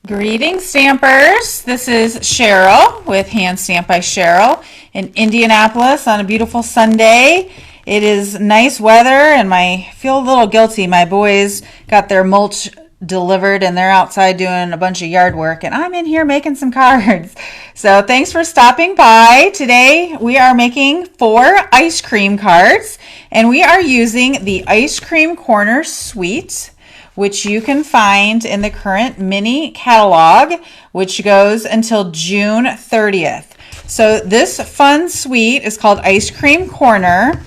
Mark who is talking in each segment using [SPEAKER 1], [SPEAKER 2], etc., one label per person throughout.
[SPEAKER 1] Greetings, Stampers. This is Cheryl with Hand Stamp by Cheryl in Indianapolis on a beautiful Sunday. It is nice weather and I feel a little guilty. My boys got their mulch delivered and they're outside doing a bunch of yard work and I'm in here making some cards. So thanks for stopping by. Today we are making 4 ice cream cards and we are using the Ice Cream Corner Suite, which you can find in the current mini catalog, which goes until June 30th. So this fun suite is called Ice Cream Corner,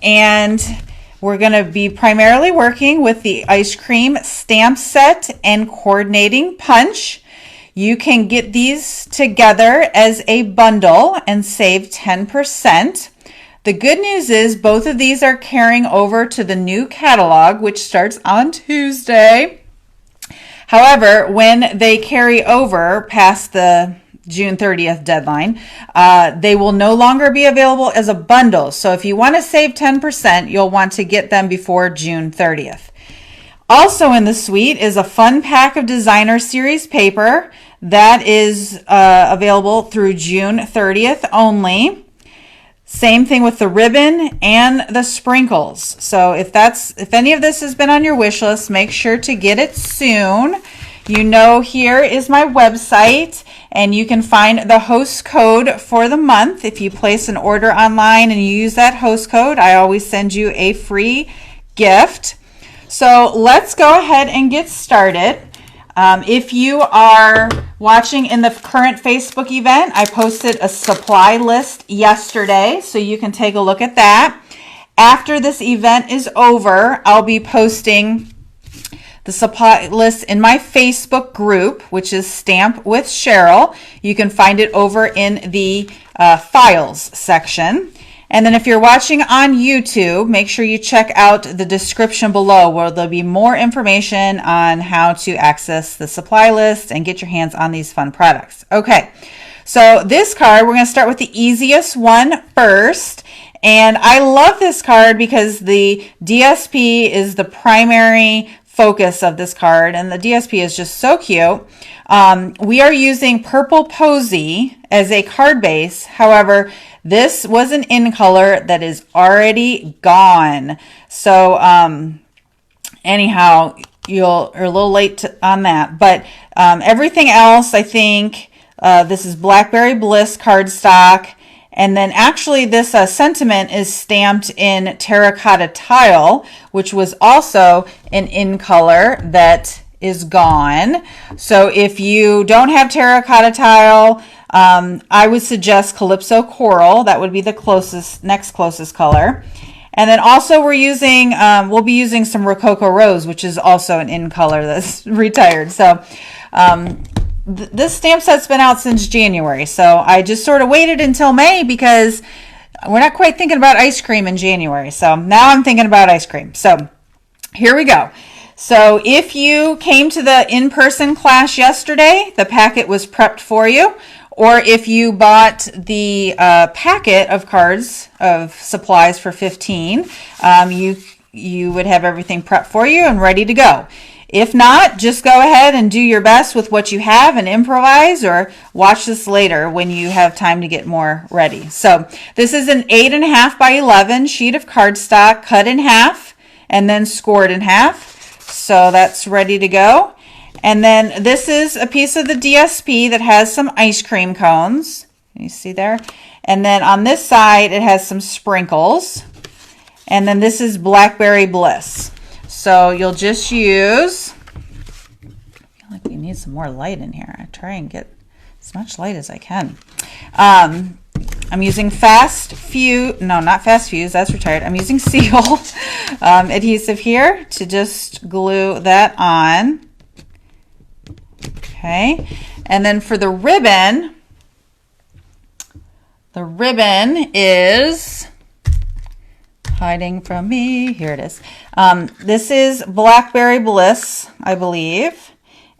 [SPEAKER 1] and we're going to be primarily working with the ice cream stamp set and coordinating punch. You can get these together as a bundle and save 10%. The good news is both of these are carrying over to the new catalog, which starts on Tuesday. However, when they carry over past the June 30th deadline, they will no longer be available as a bundle. So if you want to save 10%, you'll want to get them before June 30th. Also in the suite is a fun pack of designer series paper that is available through June 30th only. Same thing with the ribbon and the sprinkles. So if any of this has been on your wish list, make sure to get it soon. You know, here is my website and you can find the host code for the month. If you place an order online and you use that host code, I always send you a free gift. So let's go ahead and get started. If you are watching in the current Facebook event, I posted a supply list yesterday, so you can take a look at that. After this event is over, I'll be posting the supply list in my Facebook group, which is Stamp with Cheryl. You can find it over in the files section. And then if you're watching on YouTube, make sure you check out the description below where there'll be more information on how to access the supply list and get your hands on these fun products. Okay, so this card, we're going to start with the easiest one first. And I love this card because the DSP is the primary focus of this card, and the DSP is just so cute. We are using Purple Posy as a card base. However, this was an in color that is already gone. So anyhow, you're a little late on that. But everything else, I think, this is Blackberry Bliss cardstock. And then actually this sentiment is stamped in terracotta tile, which was also an in color that is gone. So if you don't have terracotta tile, I would suggest Calypso Coral. That would be the next closest color. And then also we'll be using some Rococo Rose, which is also an in color that's retired. So this stamp set's been out since January. So I just sort of waited until May because we're not quite thinking about ice cream in January. So now I'm thinking about ice cream. So here we go. So if you came to the in-person class yesterday, the packet was prepped for you. Or if you bought the packet of cards of supplies for $15, you would have everything prepped for you and ready to go. If not, just go ahead and do your best with what you have and improvise, or watch this later when you have time to get more ready. So this is an 8.5 by 11 sheet of cardstock cut in half and then scored in half. So that's ready to go. And then this is a piece of the DSP that has some ice cream cones. Can you see there? And then on this side, it has some sprinkles. And then this is Blackberry Bliss. So you'll just use, I feel like we need some more light in here. I try and get as much light as I can. I'm using not Fast Fuse, that's retired. I'm using Seal adhesive here to just glue that on. Okay, and then for the ribbon is hiding from me. Here it is. This is Blackberry Bliss, I believe,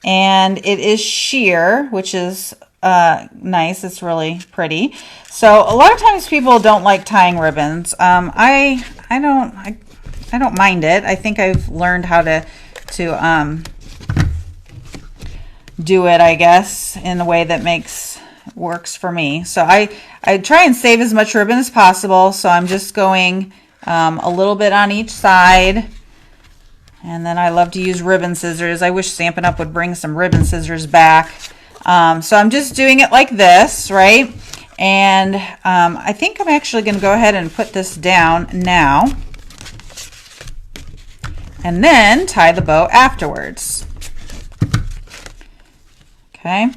[SPEAKER 1] and it is sheer, which is nice. It's really pretty. So a lot of times people don't like tying ribbons. I don't mind it. I think I've learned how to do it, I guess, in a way that works for me. So I try and save as much ribbon as possible. So I'm just going a little bit on each side. And then I love to use ribbon scissors. I wish Stampin' Up! Would bring some ribbon scissors back. So I'm just doing it like this, right? And I think I'm actually going to go ahead and put this down now. And then tie the bow afterwards. Okay.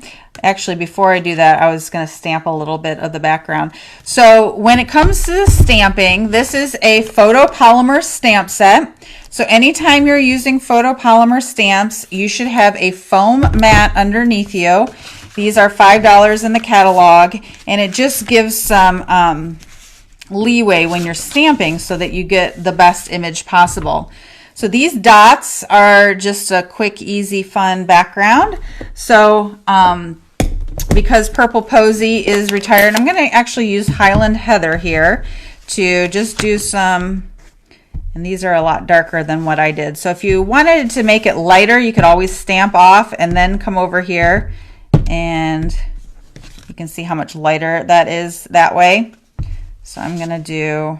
[SPEAKER 1] Actually, before I do that, I was going to stamp a little bit of the background. So when it comes to the stamping, this is a photopolymer stamp set. So anytime you're using photopolymer stamps, you should have a foam mat underneath you. These are $5 in the catalog, and it just gives some leeway when you're stamping so that you get the best image possible. So these dots are just a quick, easy, fun background. So because Purple Posy is retired, I'm going to actually use Highland Heather here to just do some, and these are a lot darker than what I did. So if you wanted to make it lighter, you could always stamp off and then come over here, and you can see how much lighter that is that way. So I'm going to do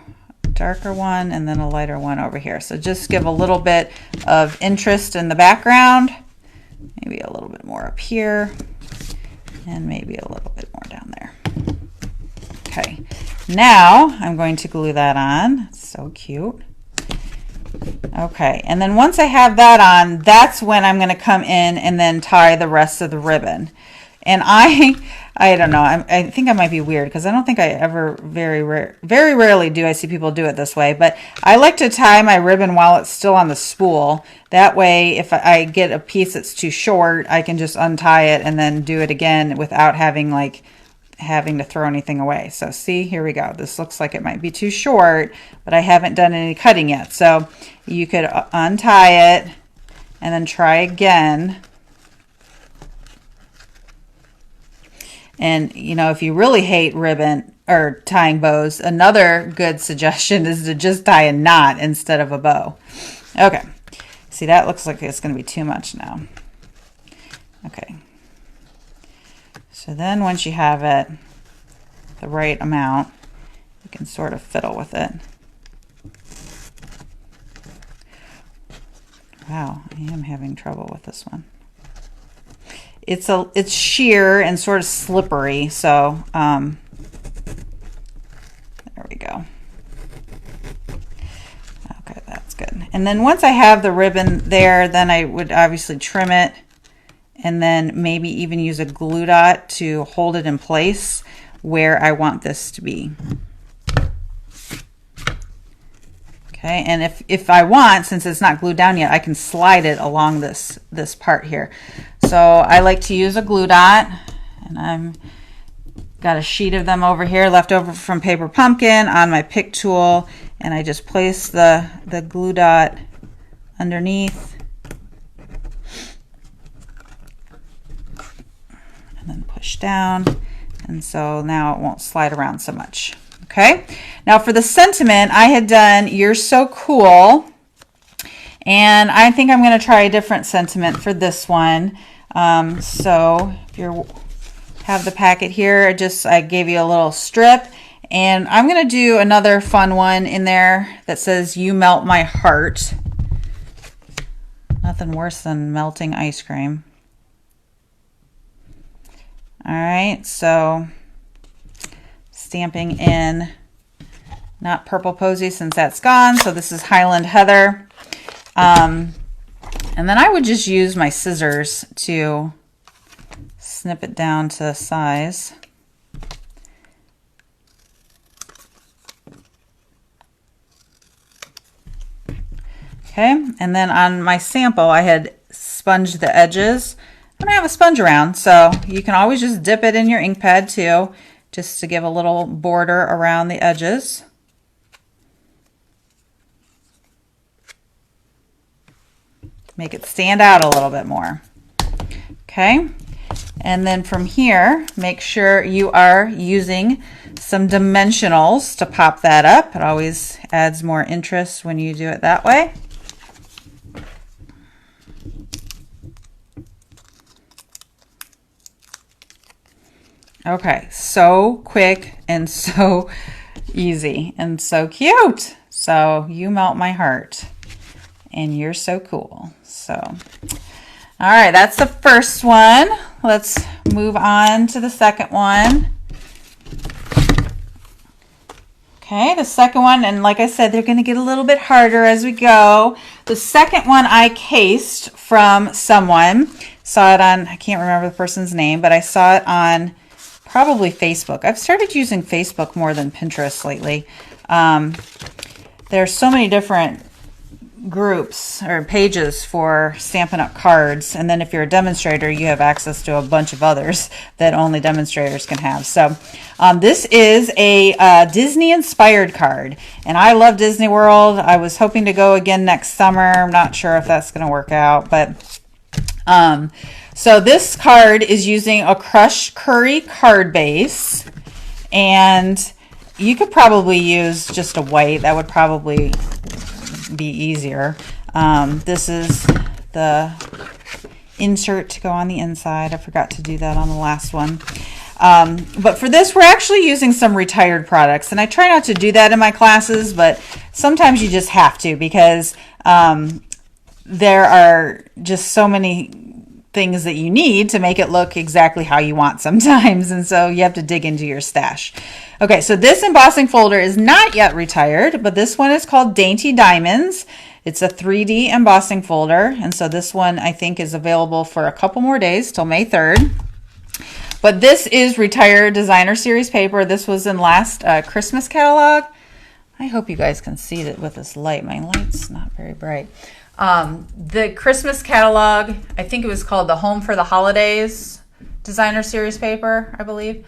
[SPEAKER 1] darker one and then a lighter one over here. So just give a little bit of interest in the background, maybe a little bit more up here, and maybe a little bit more down there. Okay, now I'm going to glue that on. It's so cute. Okay, and then once I have that on, that's when I'm going to come in and then tie the rest of the ribbon. And I don't know, I think I might be weird because I don't think I ever, very rarely do I see people do it this way, but I like to tie my ribbon while it's still on the spool. That way, if I get a piece that's too short, I can just untie it and then do it again without having to throw anything away. So see, here we go. This looks like it might be too short, but I haven't done any cutting yet. So you could untie it and then try again. And, you know, if you really hate ribbon or tying bows, another good suggestion is to just tie a knot instead of a bow. Okay. See, that looks like it's going to be too much now. Okay. So then once you have it the right amount, you can sort of fiddle with it. Wow, I am having trouble with this one. It's sheer and sort of slippery, so there we go. Okay, that's good. And then once I have the ribbon there, then I would obviously trim it and then maybe even use a glue dot to hold it in place where I want this to be. Okay, and if I want, since it's not glued down yet, I can slide it along this part here. So I like to use a glue dot, and I'm got a sheet of them over here left over from Paper Pumpkin on my pick tool, and I just place the glue dot underneath and then push down, and so now it won't slide around so much. Okay, now for the sentiment, I had done "You're So Cool," and I think I'm going to try a different sentiment for this one. So if you have the packet here, I gave you a little strip, and I'm going to do another fun one in there that says "You Melt My Heart." Nothing worse than melting ice cream. All right, so stamping in, not Purple Posy since that's gone, so this is Highland Heather. And then I would just use my scissors to snip it down to size. Okay, and then on my sample, I had sponged the edges. I don't have a sponge around, so you can always just dip it in your ink pad too, just to give a little border around the edges. Make it stand out a little bit more. Okay, and then from here, make sure you are using some dimensionals to pop that up. It always adds more interest when you do it that way. Okay, so quick and so easy and so cute. So you melt my heart and you're so cool. So, all right, that's the first one. Let's move on to the second one. Okay, the second one, and like I said, they're going to get a little bit harder as we go. The second one I cased from someone. Saw it on, I can't remember the person's name, but I saw it on probably Facebook. I've started using Facebook more than Pinterest lately. There are so many different groups or pages for Stampin' Up! Cards, and then if you're a demonstrator, you have access to a bunch of others that only demonstrators can have. So this is a Disney-inspired card, and I love Disney World. I was hoping to go again next summer. I'm not sure if that's going to work out, but so this card is using a crushed curry card base, and you could probably use just a white. That would probably be easier. This is the insert to go on the inside. I forgot to do that on the last one. But for this, we're actually using some retired products, and I try not to do that in my classes, but sometimes you just have to, because there are just so many things that you need to make it look exactly how you want sometimes, and so you have to dig into your stash. Okay, so this embossing folder is not yet retired, but this one is called Dainty Diamonds. It's a 3D embossing folder, and so this one I think is available for a couple more days till May 3rd. But this is retired designer series paper. This was in last Christmas catalog. I hope you guys can see it with this light. My light's not very bright. The Christmas catalog, I think it was called the Home for the Holidays designer series paper, I believe.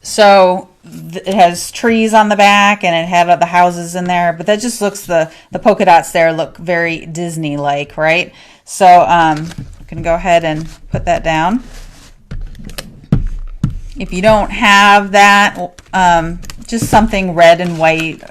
[SPEAKER 1] So it has trees on the back, and it had the houses in there, but that just looks, the polka dots there look very Disney-like, right? So I'm going to go ahead and put that down. If you don't have that, just something red and white,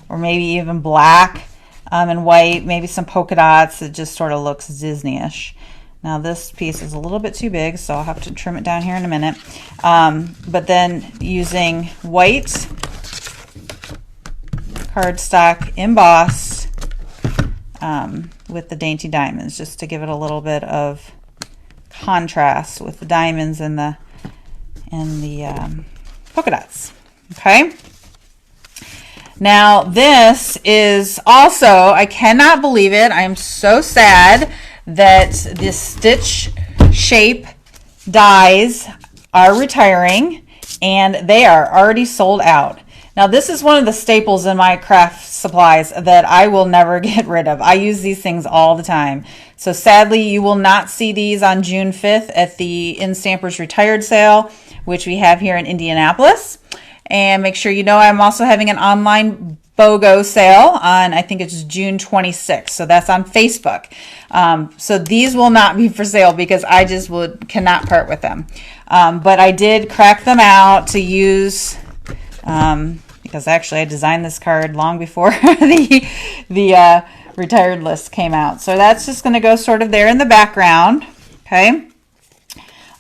[SPEAKER 1] or maybe even black and white, maybe some polka dots. It just sort of looks Disney-ish. Now this piece is a little bit too big, so I'll have to trim it down here in a minute. But then using white cardstock embossed with the Dainty Diamonds, just to give it a little bit of contrast with the diamonds and the polka dots. Okay. Now this is also, I cannot believe it. I am so sad that the stitch shape dies are retiring, and they are already sold out. Now this is one of the staples in my craft supplies that I will never get rid of. I use these things all the time. So sadly, you will not see these on June 5th at the In Stampers Retired sale, which we have here in Indianapolis. And make sure you know I'm also having an online BOGO sale on, I think it's June 26th. So that's on Facebook. So these will not be for sale because I just cannot part with them. But I did crack them out to use, because actually I designed this card long before the retired list came out. So that's just going to go sort of there in the background. Okay.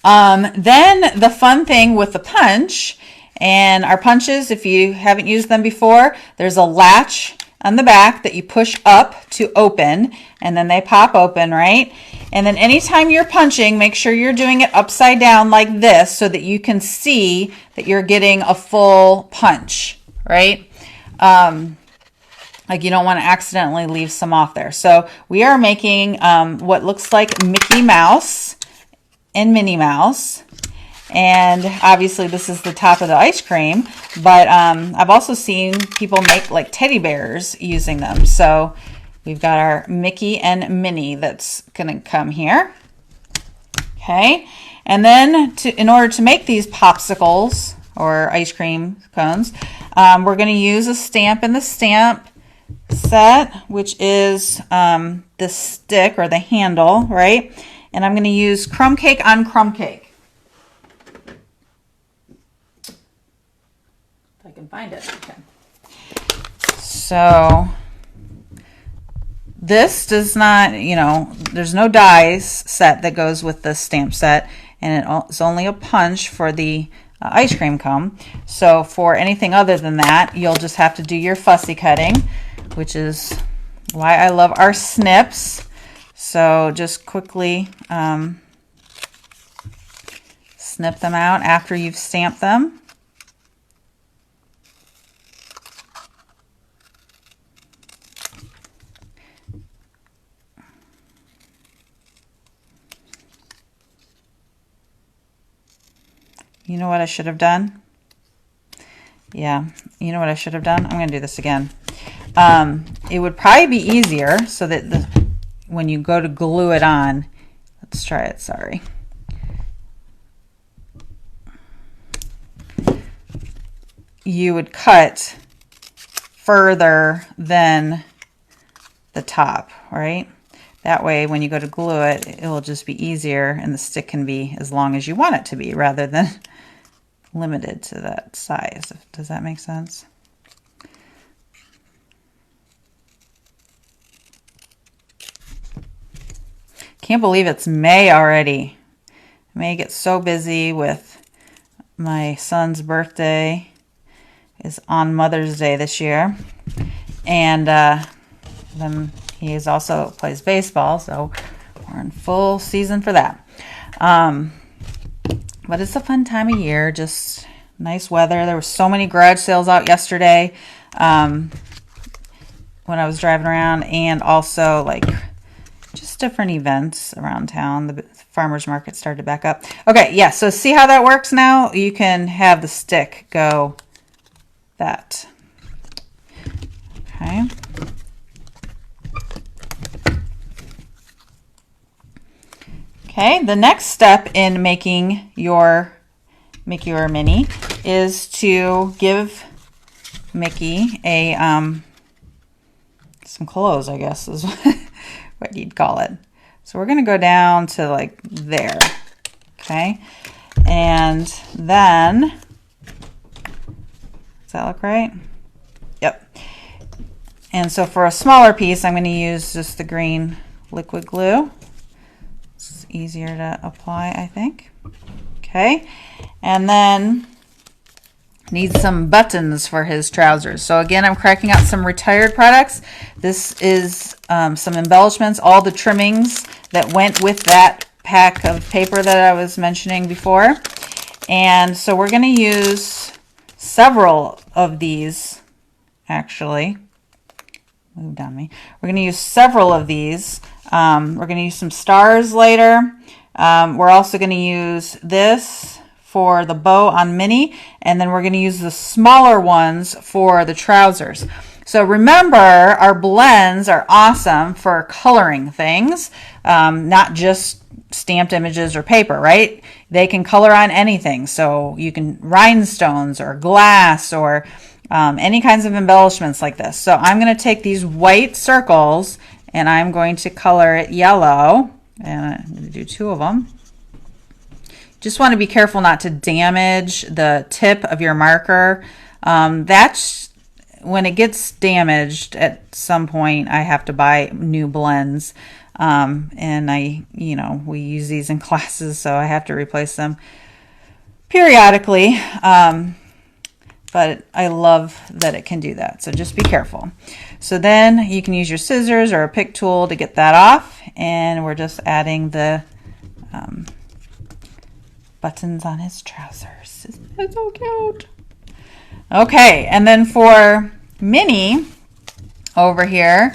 [SPEAKER 1] Then the fun thing with the punch, and our punches, if you haven't used them before, there's a latch on the back that you push up to open, and then they pop open, right? And then anytime you're punching, make sure you're doing it upside down like this so that you can see that you're getting a full punch, right? Like you don't want to accidentally leave some off there. So we are making what looks like Mickey Mouse and Minnie Mouse. And obviously this is the top of the ice cream, but I've also seen people make like teddy bears using them. So we've got our Mickey and Minnie that's going to come here. Okay. And then in order to make these popsicles or ice cream cones, we're going to use a stamp in the stamp set, which is the stick or the handle, right? And I'm going to use crumb cake on crumb cake. I can find it. Okay. So this does not, there's no dies set that goes with the stamp set. and it's only a punch for the ice cream cone. So for anything other than that, you'll just have to do your fussy cutting, which is why I love our snips. So just quickly snip them out after you've stamped them. You know what I should have done? Yeah, you know what I should have done? I'm going to do this again. It would probably be easier so that when you go to glue it on, let's try it, sorry. You would cut further than the top, right? That way, when you go to glue it, it'll just be easier and the stick can be as long as you want it to be rather than limited to that size. Does that make sense? Can't believe it's May already. May gets so busy with my son's birthday is on Mother's Day this year. And then he is also plays baseball, so we're in full season for that. But it's a fun time of year, just nice weather. There were so many garage sales out yesterday when I was driving around, and also like just different events around town. The farmer's market started back up. Okay, yeah, so see how that works now? You can have the stick go that. Okay. Okay, the next step in making your mini is to give Mickey a some clothes, I guess is what you'd call it. So we're going to go down to like there. Okay, and then does that look right? Yep. And so for a smaller piece, I'm going to use just the green liquid glue. It's easier to apply, I think. Okay, and then needs some buttons for his trousers. So again, I'm cracking out some retired products. This is some embellishments, all the trimmings that went with that pack of paper that I was mentioning before. And so we're going to use several of these, actually. Moved on me. We're going to use several of these. We're going to use some stars later. We're also going to use this for the bow on Minnie, and then we're going to use the smaller ones for the trousers. So remember, our blends are awesome for coloring things, not just stamped images or paper, right? They can color on anything. So you can rhinestones or glass or any kinds of embellishments like this. So I'm going to take these white circles and I'm going to color it yellow, and I'm going to do 2 of them. Just want to be careful not to damage the tip of your marker. That's when it gets damaged at some point, I have to buy new blends. And we use these in classes, so I have to replace them periodically. But I love that it can do that. So just be careful. So then you can use your scissors or a pick tool to get that off. And we're just adding the buttons on his trousers. Isn't that so cute? Okay, and then for Minnie over here,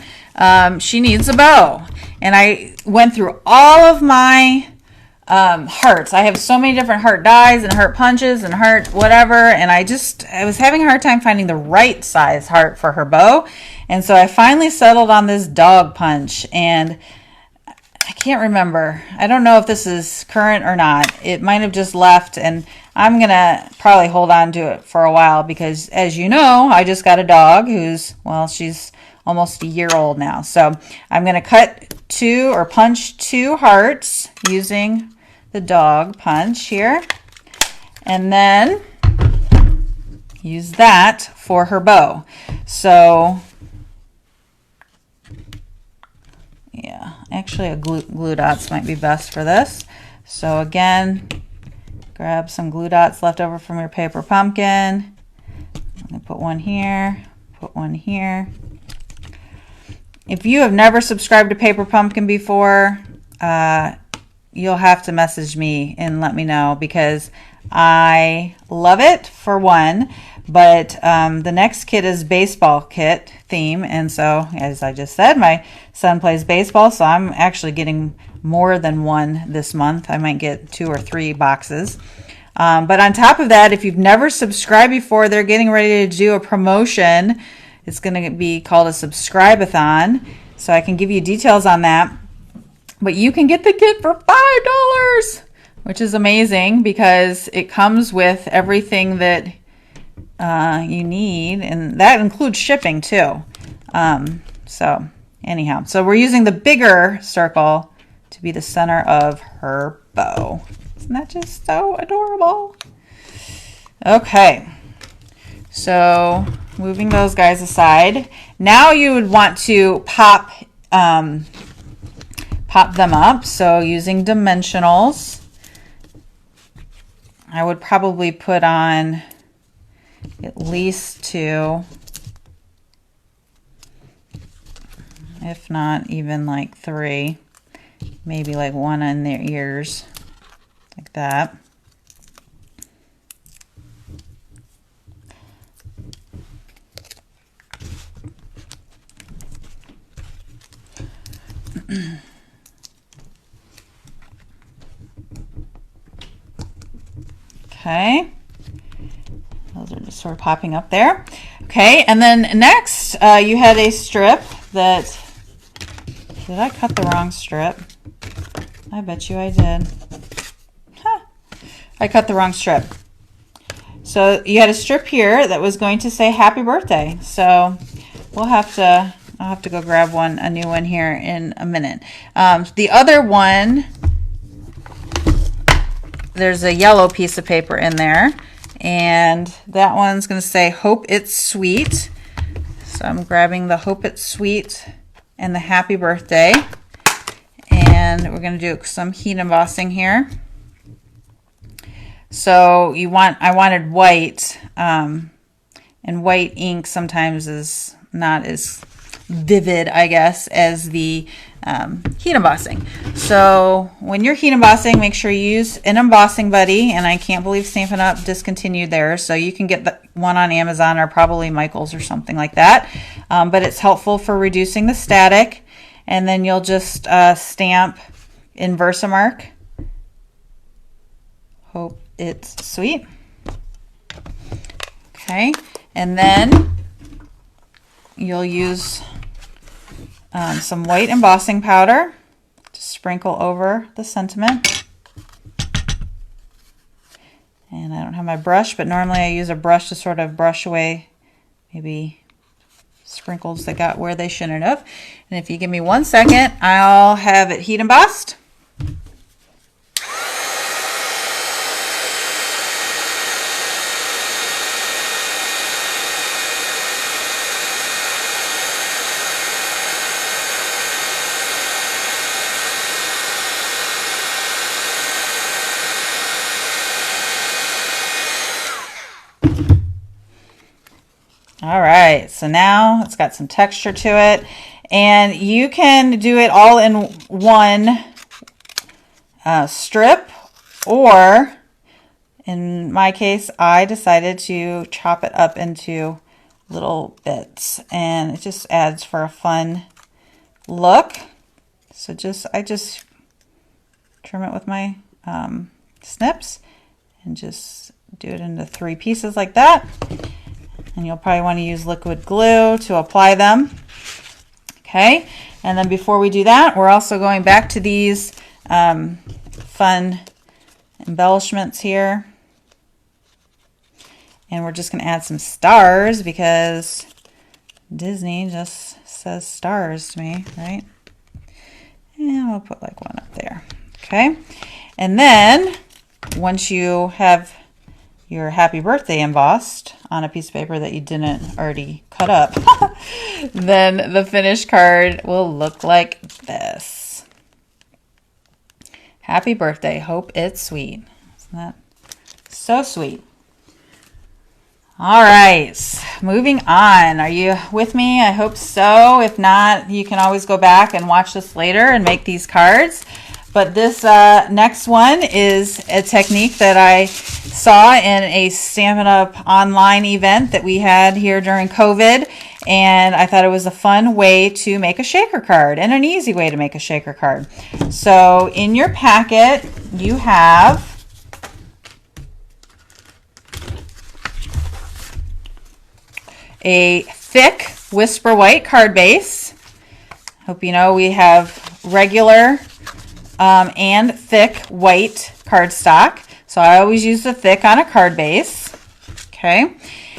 [SPEAKER 1] she needs a bow. And I went through all of my hearts. I have so many different heart dies and heart punches and heart whatever, and I was having a hard time finding the right size heart for her bow. And so I finally settled on this dog punch, and I can't remember. I don't know if this is current or not. It might have just left, and I'm going to probably hold on to it for a while because, as you know, I just got a dog who's, well, she's almost a year old now. So I'm going to cut 2 or punch 2 hearts using the dog punch here, and then use that for her bow. So yeah, actually a glue dots might be best for this. So again, grab some glue dots left over from your paper pumpkin. I'm going to put one here, put one here. If you have never subscribed to Paper Pumpkin before, you'll have to message me and let me know, because I love it for one, but the next kit is baseball kit theme, and so as I just said, my son plays baseball, so I'm actually getting more than one this month. I might get 2 or 3 boxes. But on top of that, if you've never subscribed before, they're getting ready to do a promotion. It's going to be called a subscribe-a-thon, so I can give you details on that. But you can get the kit for $5, which is amazing because it comes with everything that you need, and that includes shipping too. So anyhow, so we're using the bigger circle to be the center of her bow. Isn't that just so adorable? Okay, so moving those guys aside, now you would want to pop them up. So using dimensionals, I would probably put on at least 2, if not even like 3, maybe like 1 on their ears, like that. Okay, those are just sort of popping up there. Okay, and then next you had a strip that, did I cut the wrong strip? I bet you I did. Huh. I cut the wrong strip. So you had a strip here that was going to say happy birthday. So I'll have to go grab a new one here in a minute. The other one, there's a yellow piece of paper in there, and that one's going to say hope it's sweet. So I'm grabbing the hope it's sweet and the happy birthday, and we're going to do some heat embossing here. So I wanted white, and white ink sometimes is not as vivid, I guess, as the heat embossing. So when you're heat embossing, make sure you use an embossing buddy, and I can't believe Stampin' Up! Discontinued theirs, so you can get the one on Amazon or probably Michael's or something like that. But it's helpful for reducing the static, and then you'll just stamp in Versamark. Hope it's sweet. Okay, and then you'll use some white embossing powder to sprinkle over the sentiment. And I don't have my brush, but normally I use a brush to sort of brush away maybe sprinkles that got where they shouldn't have. And if you give me 1 second, I'll have it heat embossed. All right, so now it's got some texture to it, and you can do it all in one strip, or in my case, I decided to chop it up into little bits, and it just adds for a fun look. So I just trim it with my snips and just do it into 3 pieces like that. And you'll probably want to use liquid glue to apply them. Okay, and then before we do that, we're also going back to these fun embellishments here. And we're just going to add some stars because Disney just says stars to me, right? And we'll put like one up there. Okay, and then once you have your happy birthday embossed on a piece of paper that you didn't already cut up, then the finished card will look like this. Happy birthday. Hope it's sweet. Isn't that so sweet? All right, moving on. Are you with me? I hope so. If not, you can always go back and watch this later and make these cards. But this next one is a technique that I saw in a Stampin' Up! Online event that we had here during COVID. And I thought it was a fun way to make a shaker card and an easy way to make a shaker card. So in your packet, you have a thick Whisper White card base. Hope you know we have regular and thick white cardstock. So I always use the thick on a card base. Okay.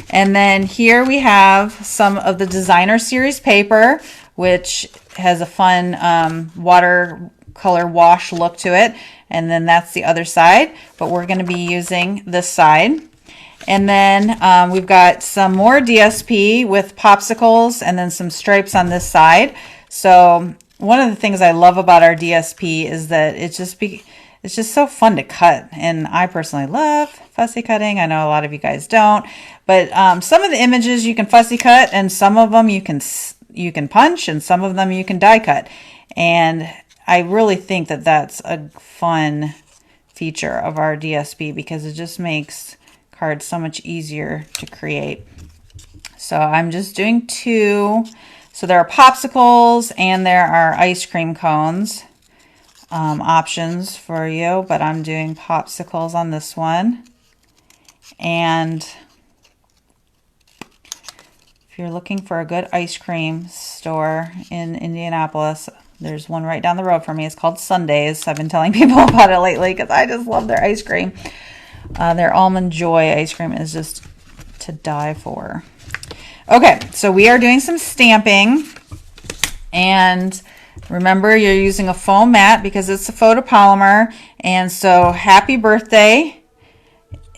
[SPEAKER 1] And then here we have some of the Designer Series paper, which has a fun watercolor wash look to it. And then that's the other side, but we're going to be using this side. And then we've got some more DSP with popsicles and then some stripes on this side. So one of the things I love about our DSP is that it's just so fun to cut. And I personally love fussy cutting. I know a lot of you guys don't. But some of the images you can fussy cut, and some of them you can punch, and some of them you can die cut. And I really think that that's a fun feature of our DSP because it just makes cards so much easier to create. So I'm just doing two. So there are popsicles and there are ice cream cones options for you, but I'm doing popsicles on this one. And if you're looking for a good ice cream store in Indianapolis, there's one right down the road from me. It's called Sundays. I've been telling people about it lately because I just love their ice cream. Their Almond Joy ice cream is just to die for. Okay, so we are doing some stamping. And remember, you're using a foam mat because it's a photopolymer. And so happy birthday.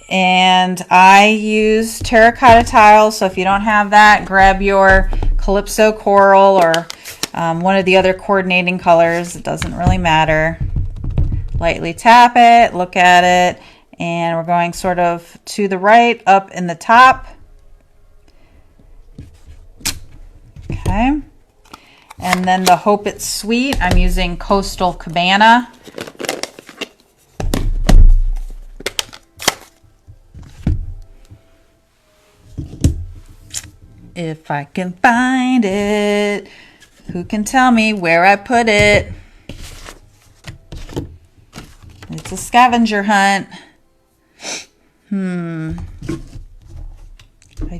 [SPEAKER 1] And I use terracotta tiles. So if you don't have that, grab your Calypso Coral or one of the other coordinating colors. It doesn't really matter. Lightly tap it, look at it. And we're going sort of to the right, up in the top. Okay. And then the Hope It's Sweet, I'm using Coastal Cabana. If I can find it, who can tell me where I put it? It's a scavenger hunt. I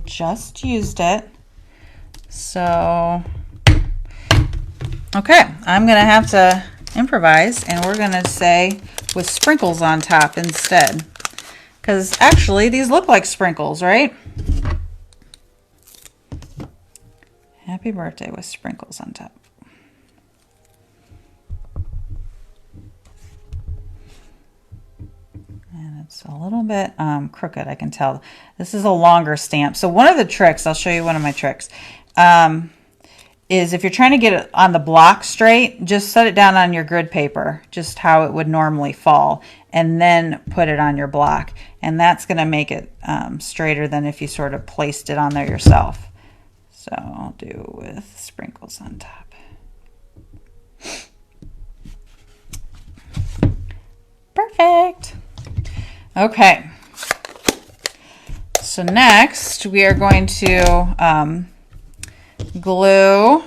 [SPEAKER 1] just used it. So, okay, I'm going to have to improvise, and we're going to say with sprinkles on top instead. Because actually, these look like sprinkles, right? Happy birthday with sprinkles on top. It's a little bit crooked, I can tell. This is a longer stamp. So one of the tricks, I'll show you one of my tricks, is if you're trying to get it on the block straight, just set it down on your grid paper, just how it would normally fall, and then put it on your block. And that's going to make it straighter than if you sort of placed it on there yourself. So I'll do with sprinkles on top. Perfect. Okay, so next we are going to glue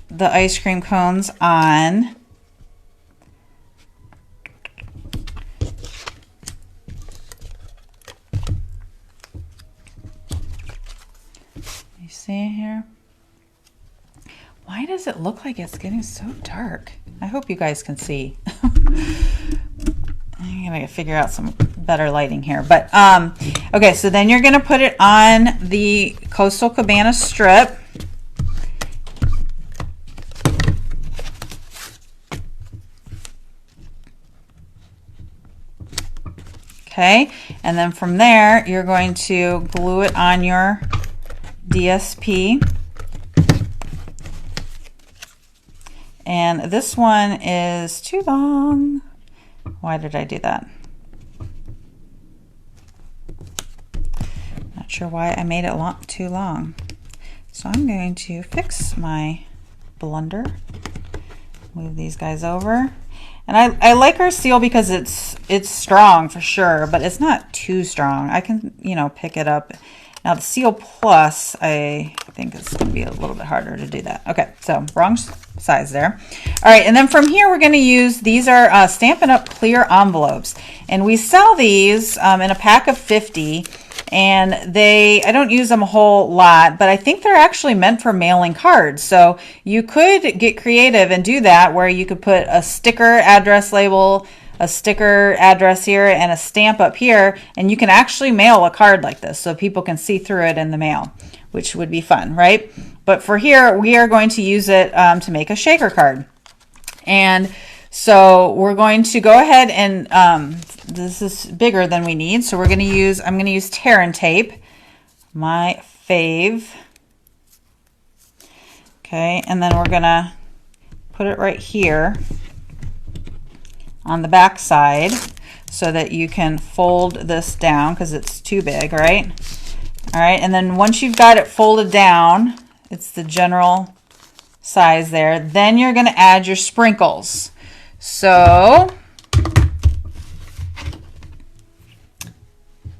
[SPEAKER 1] the ice cream cones on. You see it here? Why does it look like it's getting so dark? I hope you guys can see. I'm gonna figure out some better lighting here, but okay, so then you're gonna put it on the Coastal Cabana strip. Okay, and then from there you're going to glue it on your DSP. And And this one is too long. Why did I do that? Not sure why I made it too long. So I'm going to fix my blunder. Move these guys over. And I like our seal because it's strong for sure, but it's not too strong. I can, you know, pick it up. Now the Seal Plus, I think it's going to be a little bit harder to do that. Okay, so wrong size there. All right, and then from here we're going to use, these are Stampin' Up! Clear envelopes. And we sell these in a pack of 50. And I don't use them a whole lot, but I think they're actually meant for mailing cards. So you could get creative and do that, where you could put a sticker address label, a sticker address here, and a stamp up here, and you can actually mail a card like this so people can see through it in the mail, which would be fun, right? But for here, we are going to use it to make a shaker card. And so we're going to go ahead and this is bigger than we need, so I'm going to use tear and tape, my fave. Okay, and then we're going to put it right here on the back side so that you can fold this down because it's too big, right? All right, and then once you've got it folded down, it's the general size there, then you're going to add your sprinkles. So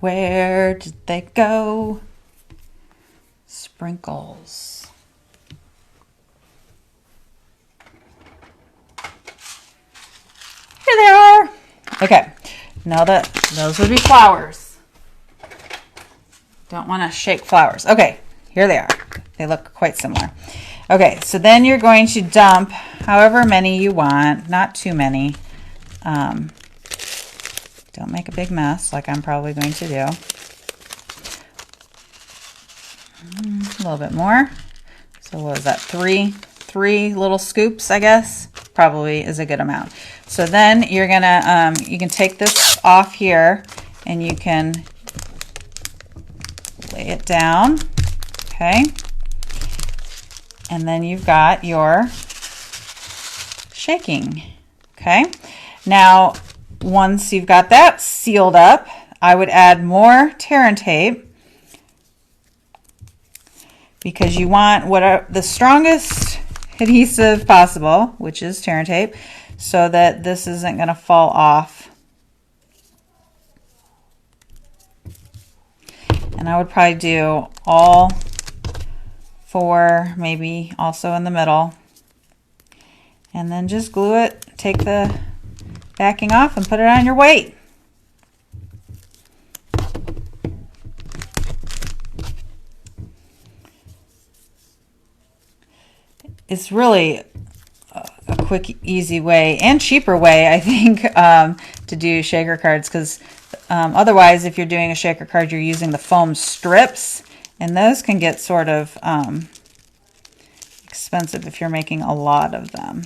[SPEAKER 1] where did they go? Sprinkles. Here they are. Okay, now that those would be flowers. Don't want to shake flowers. Okay, here they are. They look quite similar. Okay, so then you're going to dump however many you want, not too many. Don't make a big mess like I'm probably going to do. A little bit more. So what was that, three little scoops, I guess? Probably is a good amount. So then you're gonna, you can take this off here and you can lay it down, okay? And then you've got your shaking, okay? Now, once you've got that sealed up, I would add more tear and tape because you want the strongest adhesive possible, which is tear and tape, so that this isn't going to fall off. And I would probably do all 4, maybe also in the middle, and then just glue it, take the backing off and put it on your weight. It's really a quick, easy way and cheaper way, I think, to do shaker cards, because otherwise, if you're doing a shaker card, you're using the foam strips, and those can get sort of expensive if you're making a lot of them.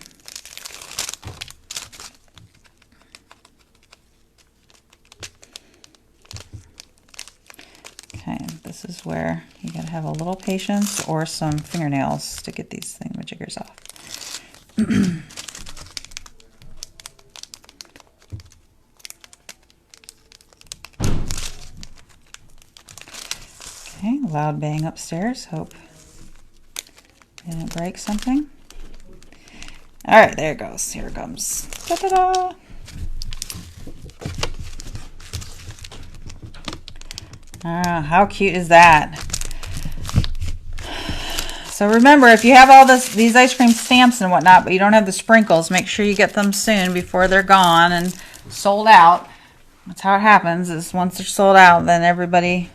[SPEAKER 1] Okay, this is where you gotta have a little patience or some fingernails to get these thingamajiggers off. Okay, loud bang upstairs. Hope I didn't break something. All right, there it goes. Here it comes. Ta-da-da! How cute is that? So remember, if you have all these ice cream stamps and whatnot, but you don't have the sprinkles, make sure you get them soon before they're gone and sold out. That's how it happens, is once they're sold out, then everybody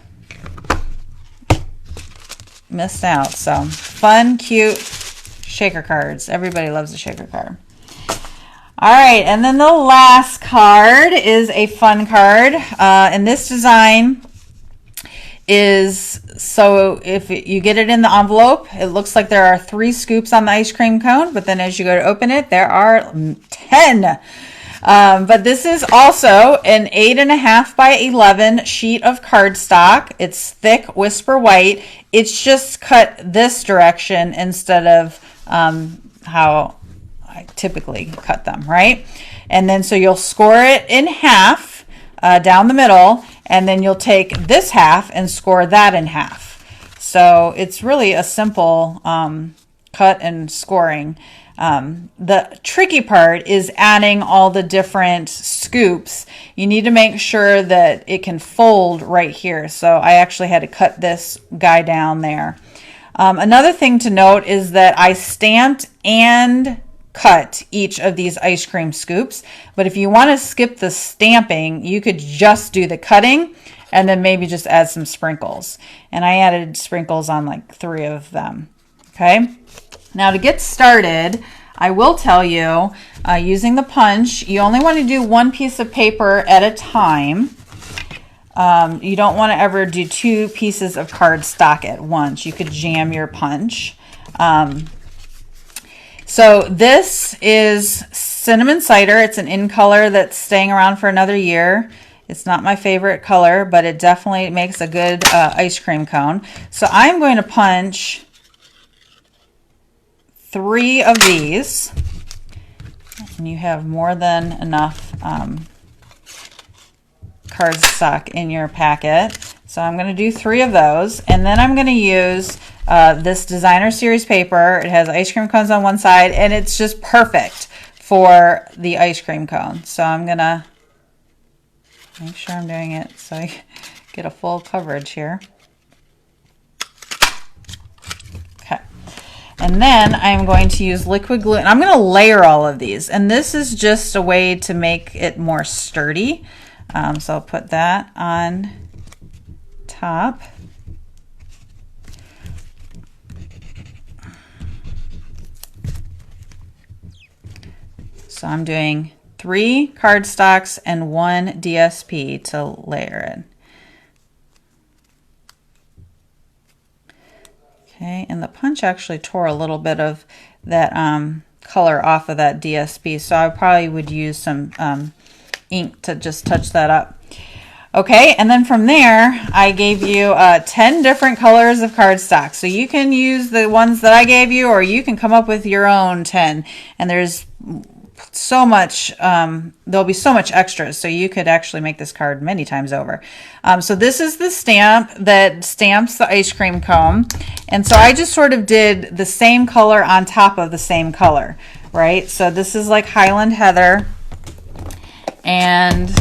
[SPEAKER 1] missed out. So fun, cute shaker cards. Everybody loves a shaker card. All right, and then the last card is a fun card. And this design is, so if you get it in the envelope, it looks like there are 3 scoops on the ice cream cone, but then as you go to open it, there are 10. But this is also an 8.5 by 11 sheet of cardstock. It's thick whisper white. It's just cut this direction instead of how I typically cut them, right? And then so you'll score it in half down the middle, and then you'll take this half and score that in half. So it's really a simple cut and scoring. The tricky part is adding all the different scoops. You need to make sure that it can fold right here. So I actually had to cut this guy down there. Another thing to note is that I stamped and cut each of these ice cream scoops, but if you want to skip the stamping, you could just do the cutting and then maybe just add some sprinkles. And I added sprinkles on like 3 of them. Okay, now to get started, I will tell you, using the punch, you only want to do 1 piece of paper at a time. You don't want to ever do 2 pieces of cardstock at once. You could jam your punch. So this is cinnamon cider. It's an in color that's staying around for another year. It's not my favorite color, but it definitely makes a good ice cream cone. So I'm going to punch 3 of these, and you have more than enough cardstock in your packet. So I'm going to do 3 of those, and then I'm going to use this designer series paper. It has ice cream cones on one side, and it's just perfect for the ice cream cone. So I'm going to make sure I'm doing it so I get a full coverage here. Okay. And then I'm going to use liquid glue, and I'm going to layer all of these. And this is just a way to make it more sturdy. So I'll put that on top. So I'm doing 3 cardstocks and 1 DSP to layer it. Okay, and the punch actually tore a little bit of that color off of that DSP, so I probably would use some ink to just touch that up. Okay, and then from there, I gave you 10 different colors of cardstock. So you can use the ones that I gave you, or you can come up with your own 10. And there's so much, there'll be so much extras, so you could actually make this card many times over. So this is the stamp that stamps the ice cream cone. And so I just sort of did the same color on top of the same color, right? So this is like Highland Heather and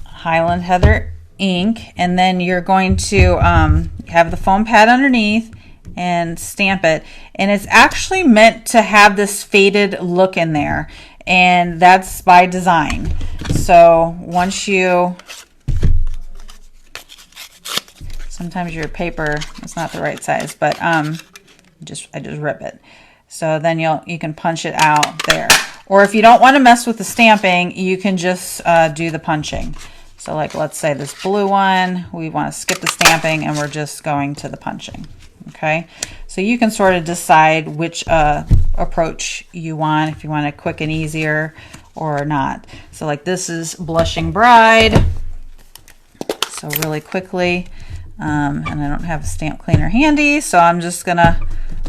[SPEAKER 1] Highland Heather ink, and then you're going to have the foam pad underneath and stamp it, and it's actually meant to have this faded look in there, and that's by design. So once you, sometimes your paper is not the right size, but I just rip it. So then you can punch it out there. Or if you don't want to mess with the stamping, you can just do the punching. So like, let's say this blue one, we want to skip the stamping and we're just going to the punching. Okay, so you can sort of decide which approach you want, if you want it quick and easier or not. So like this is Blushing Bride. So really quickly, and I don't have a stamp cleaner handy, so I'm just gonna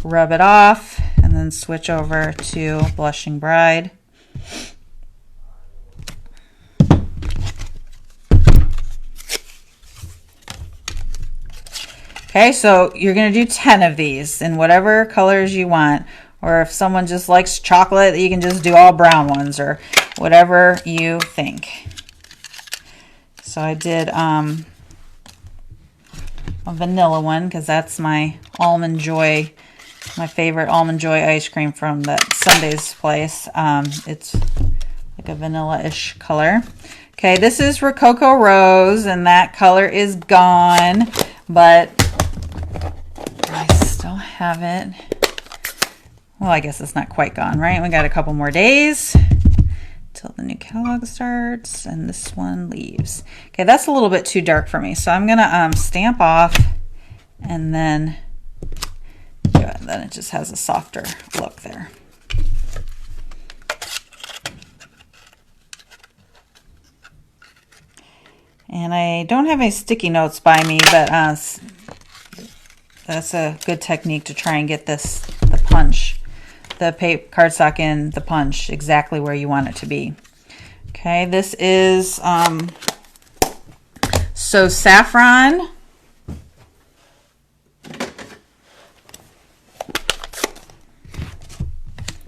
[SPEAKER 1] rub it off and then switch over to Blushing Bride. Okay, so you're going to do 10 of these in whatever colors you want, or if someone just likes chocolate, you can just do all brown ones, or whatever you think. So I did a vanilla one because that's my Almond Joy, my favorite Almond Joy ice cream from that Sunday's place. It's like a vanilla-ish color. Okay, this is Rococo Rose, and that color is gone, but I still have it. Well, I guess it's not quite gone, right? We got a couple more days till the new catalog starts, and this one leaves. Okay, that's a little bit too dark for me, so I'm gonna stamp off, and then it just has a softer look there. And I don't have any sticky notes by me, but that's a good technique to try and get the punch the cardstock in the punch exactly where you want it to be. Okay, this is So Saffron.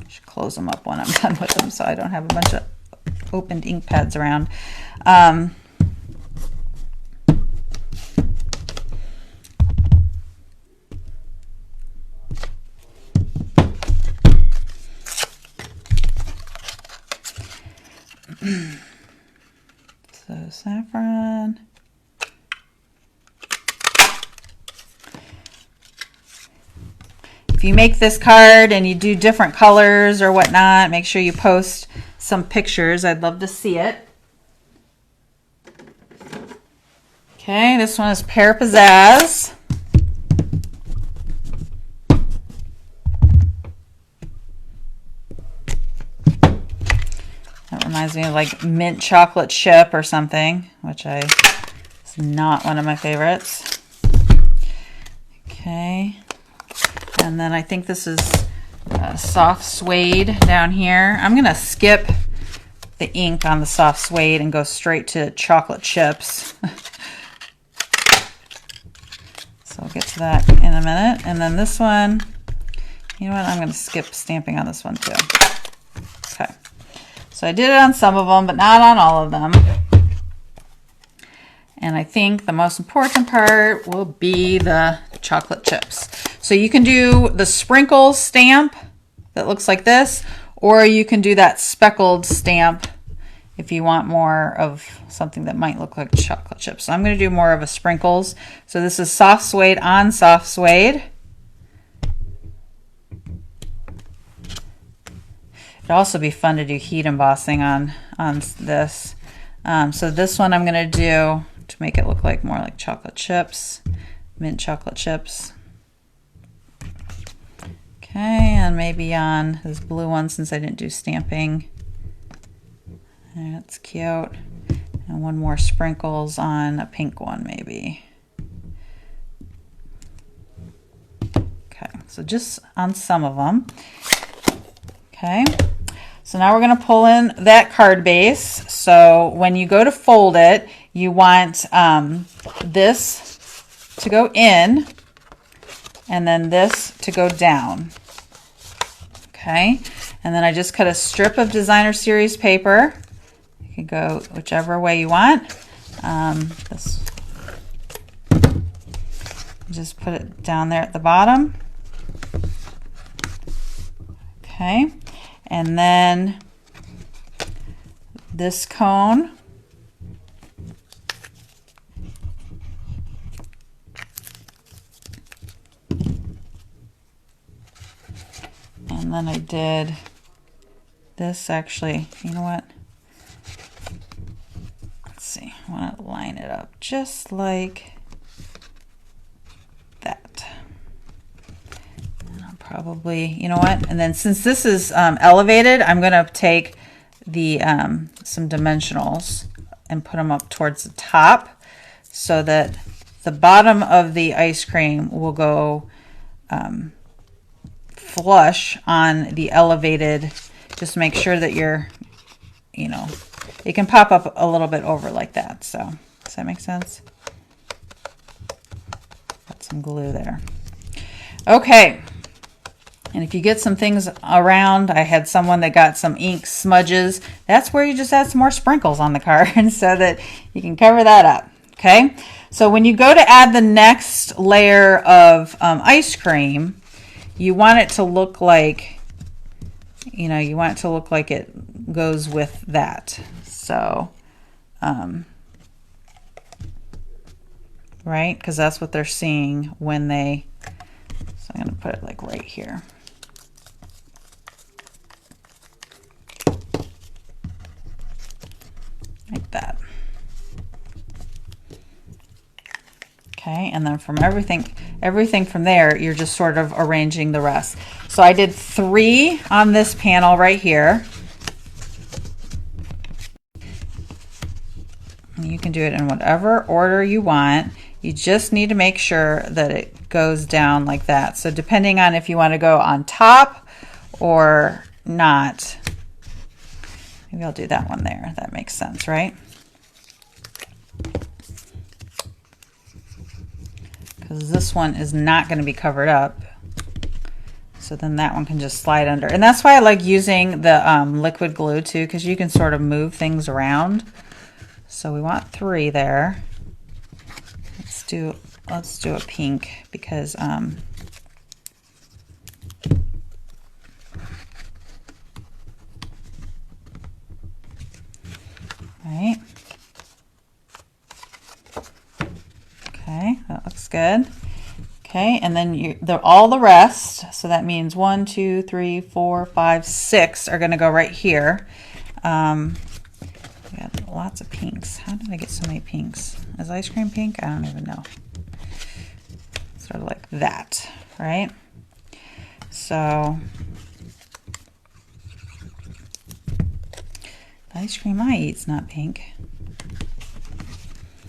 [SPEAKER 1] Should close them up when I'm done with them so I don't have a bunch of opened ink pads around. So Saffron. If you make this card and you do different colors or whatnot, make sure you post some pictures. I'd love to see it. Okay, this one is Pear Pizzazz. That reminds me of like mint chocolate chip or something, which is not one of my favorites. Okay. And then I think this is soft suede down here. I'm going to skip the ink on the soft suede and go straight to chocolate chips. So I'll get to that in a minute. And then this one, you know what? I'm going to skip stamping on this one too. Okay. So I did it on some of them, but not on all of them. And I think the most important part will be the chocolate chips. So you can do the sprinkles stamp that looks like this, or you can do that speckled stamp if you want more of something that might look like chocolate chips. So I'm going to do more of a sprinkles. So this is soft suede on soft suede. It'd also be fun to do heat embossing on this. So this one I'm going to do to make it look like more like chocolate chips, mint chocolate chips. Okay, and maybe on this blue one since I didn't do stamping. That's cute. And one more sprinkles on a pink one maybe. Okay, so just on some of them. Okay, so now we're going to pull in that card base. So when you go to fold it, you want this to go in and then this to go down. Okay, and then I just cut a strip of designer series paper. You can go whichever way you want. Just put it down there at the bottom. Okay, and then this cone. And then I did this actually, you know what? Let's see, I want to line it up just like that. And I'll probably, you know what? And then since this is elevated, I'm going to take the some dimensionals and put them up towards the top so that the bottom of the ice cream will go flush on the elevated. Just make sure that you're, you know, it can pop up a little bit over like that. So does that make sense? Got some glue there. Okay, and if you get some things around, I had someone that got some ink smudges. That's where you just add some more sprinkles on the card so that you can cover that up. Okay, so when you go to add the next layer of ice cream, you want it to look like, you know, you want it to look like it goes with that. So, right? Because that's what they're seeing when they, so I'm going to put it like right here. Like that. Okay, and then from everything from there, you're just sort of arranging the rest. So I did 3 on this panel right here. And you can do it in whatever order you want. You just need to make sure that it goes down like that. So depending on if you want to go on top or not. Maybe I'll do that one there. That makes sense, right? Because this one is not going to be covered up. So then that one can just slide under. And that's why I like using the liquid glue too, because you can sort of move things around. So we want 3 there. Let's do a pink because right. Okay, that looks good. Okay, and then all the rest, so that means 1, 2, 3, 4, 5, 6 are going to go right here. We got lots of pinks. How did I get so many pinks? Is ice cream pink? I don't even know. Sort of like that, right? So the ice cream I eat's not pink.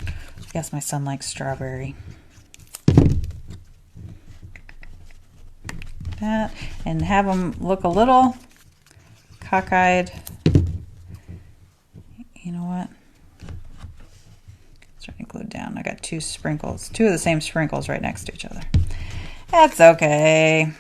[SPEAKER 1] I guess my son likes strawberry. That, and have them look a little cockeyed. You know what? Starting glued down. I got 2 sprinkles, 2 of the same sprinkles right next to each other. That's okay.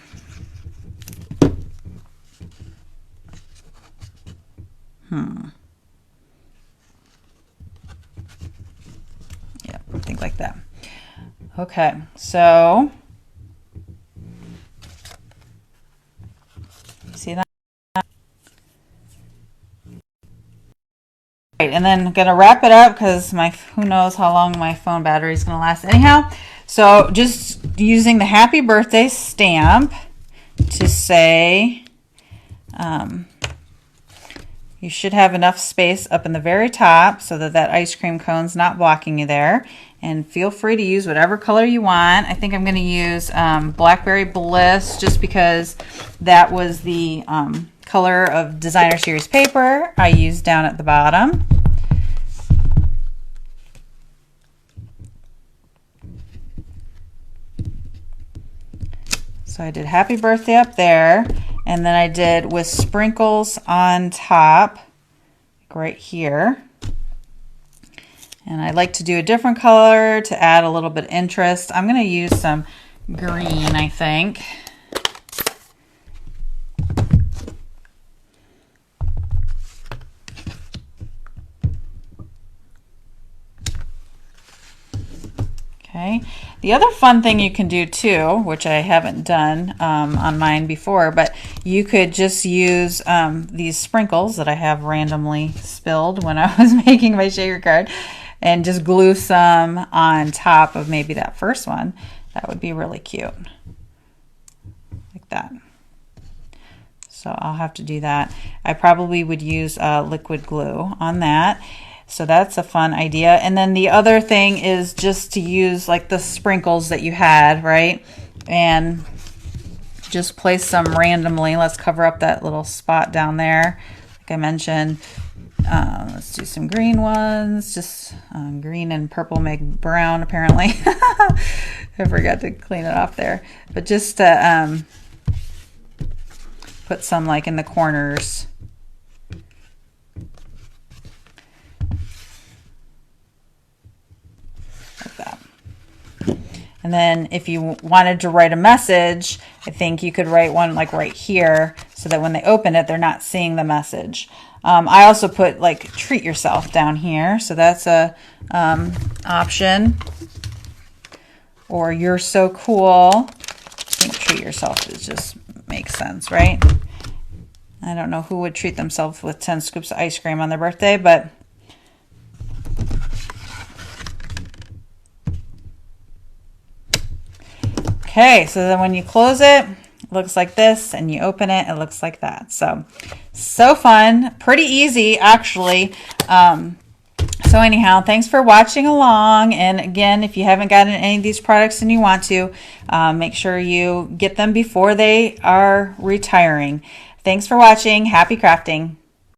[SPEAKER 1] Yeah, I think like that. Okay, so see that? Right, and then I'm gonna wrap it up because who knows how long my phone battery is gonna last anyhow. So just using the happy birthday stamp to say you should have enough space up in the very top so that that ice cream cone's not blocking you there. And feel free to use whatever color you want. I think I'm going to use Blackberry Bliss just because that was the color of Designer Series paper I used down at the bottom. So I did happy birthday up there, and then I did with sprinkles on top right here. And I like to do a different color to add a little bit of interest. I'm going to use some green, I think. Okay. The other fun thing you can do too, which I haven't done on mine before, but you could just use these sprinkles that I have randomly spilled when I was making my shaker card, and just glue some on top of maybe that first one. That would be really cute, like that. So I'll have to do that. I probably would use liquid glue on that. So that's a fun idea. And then the other thing is just to use like the sprinkles that you had, right? And just place some randomly. Let's cover up that little spot down there, like I mentioned. Let's do some green ones. Just green and purple make brown, apparently. I forgot to clean it off there. But just to put some like in the corners. Like that. And then if you wanted to write a message, I think you could write one like right here so that when they open it, they're not seeing the message. I also put like treat yourself down here. So that's a option. Or you're so cool. I think treat yourself is just makes sense, right? I don't know who would treat themselves with 10 scoops of ice cream on their birthday, but okay, so then when you close it, it looks like this, and you open it, it looks like that. So fun, pretty easy actually. So anyhow, thanks for watching along. And again, if you haven't gotten any of these products and you want to, make sure you get them before they are retiring. Thanks for watching. Happy crafting.